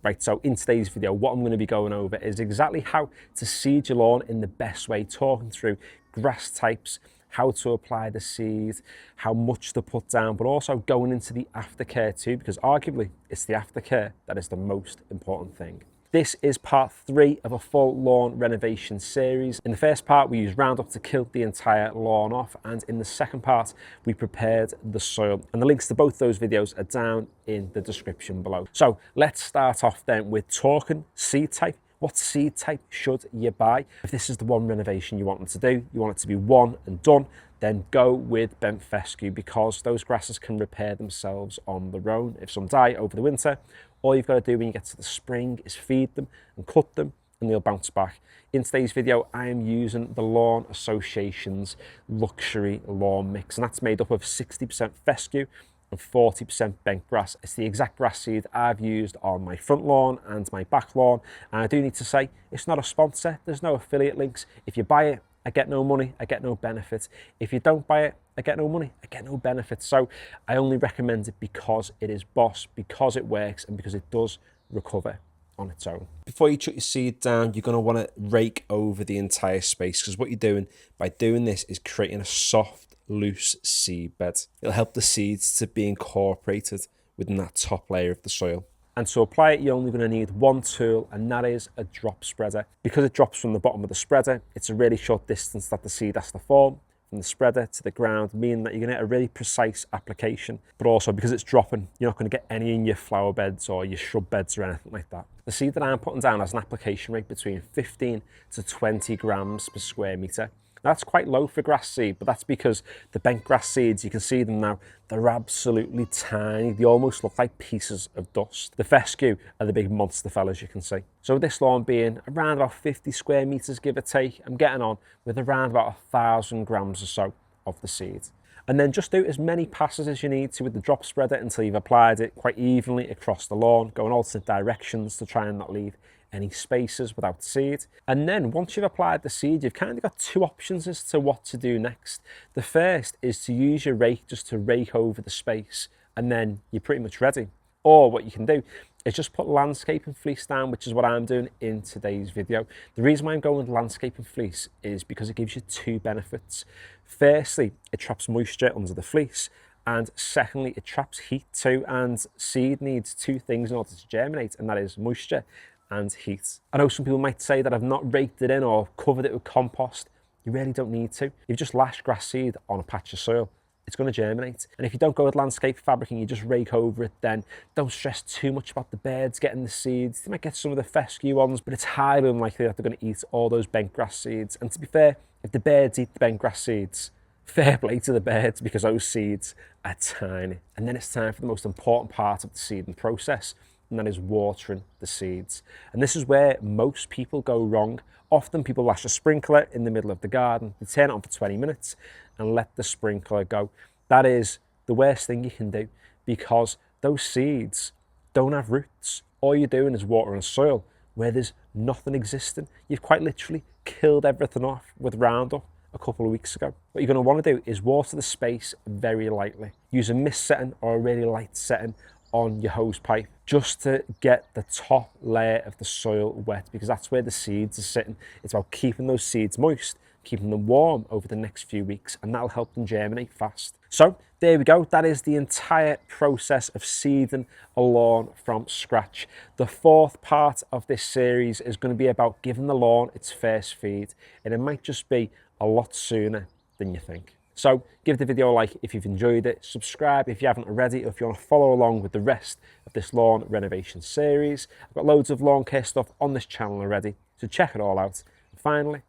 Right, so in today's video, what I'm going to be going over is exactly how to seed your lawn in the best way, talking through grass types, how to apply the seed, how much to put down, but also going into the aftercare too, because arguably it's the aftercare that is the most important thing. This is part 3 of a full lawn renovation series. In the first part, we used Roundup to kill the entire lawn off, and in the second part, we prepared the soil. And the links to both those videos are down in the description below. So let's start off then with talking seed type. What seed type should you buy? If this is the one renovation you want them to do, you want it to be one and done, then go with bent fescue, because those grasses can repair themselves on their own. If some die over the winter, all you've got to do when you get to the spring is feed them and cut them, and they'll bounce back. In today's video, I am using the Lawn Association's luxury lawn mix, and that's made up of 60% fescue and 40% bent grass. It's the exact grass seed I've used on my front lawn and my back lawn. And I do need to say, it's not a sponsor. There's no affiliate links. If you buy it, I get no money, I get no benefit. If you don't buy it, I get no money, I get no benefit. So I only recommend it because it is boss, because it works, and because it does recover on its own. Before you chuck your seed down, you're going to want to rake over the entire space, because what you're doing by doing this is creating a soft, loose seed bed. It'll help the seeds to be incorporated within that top layer of the soil. And to apply it, you're only going to need one tool, and that is a drop spreader. Because it drops from the bottom of the spreader, it's a really short distance that the seed has to fall from the spreader to the ground, meaning that you're going to get a really precise application. But also, because it's dropping, you're not going to get any in your flower beds or your shrub beds or anything like that. The seed that I'm putting down has an application rate between 15 to 20 grams per square metre. That's quite low for grass seed, but that's because the bent grass seeds, you can see them now, they're absolutely tiny. They almost look like pieces of dust. The fescue are the big monster fellas, you can see. So with this lawn being around about 50 square metres, give or take, I'm getting on with around about 1,000 grams or so of the seed. And then just do as many passes as you need to with the drop spreader until you've applied it quite evenly across the lawn, go in alternate directions to try and not leave any spaces without seed. And then once you've applied the seed, you've kind of got two options as to what to do next. The first is to use your rake just to rake over the space, and then you're pretty much ready. Or what you can do is just put landscaping fleece down, which is what I'm doing in today's video. The reason why I'm going with landscaping fleece is because it gives you two benefits. Firstly, it traps moisture under the fleece, and secondly, it traps heat too. And seed needs two things in order to germinate, and that is moisture and heat. I know some people might say that I've not raked it in or covered it with compost. You really don't need to. You've just lashed grass seed on a patch of soil, it's going to germinate. And if you don't go with landscape fabric and you just rake over it, then don't stress too much about the birds getting the seeds. They might get some of the fescue ones, but it's highly unlikely that they're going to eat all those bent grass seeds. And to be fair, if the birds eat the bent grass seeds, fair play to the birds, because those seeds are tiny. And then it's time for the most important part of the seeding process, and that is watering the seeds. And this is where most people go wrong. Often people lash a sprinkler in the middle of the garden, they turn it on for 20 minutes and let the sprinkler go. That is the worst thing you can do, because those seeds don't have roots. All you're doing is watering soil where there's nothing existing. You've quite literally killed everything off with Roundup a couple of weeks ago. What you're going to want to do is water the space very lightly. Use a mist setting or a really light setting on your hose pipe, just to get the top layer of the soil wet, because that's where the seeds are sitting. It's about keeping those seeds moist, keeping them warm over the next few weeks, and that'll help them germinate fast. So there we go. That is the entire process of seeding a lawn from scratch. The fourth part of this series is going to be about giving the lawn its first feed, and it might just be a lot sooner than you think. So give the video a like if you've enjoyed it, subscribe if you haven't already, or if you want to follow along with the rest of this lawn renovation series. I've got loads of lawn care stuff on this channel already, so check it all out. And finally,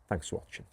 thanks for watching.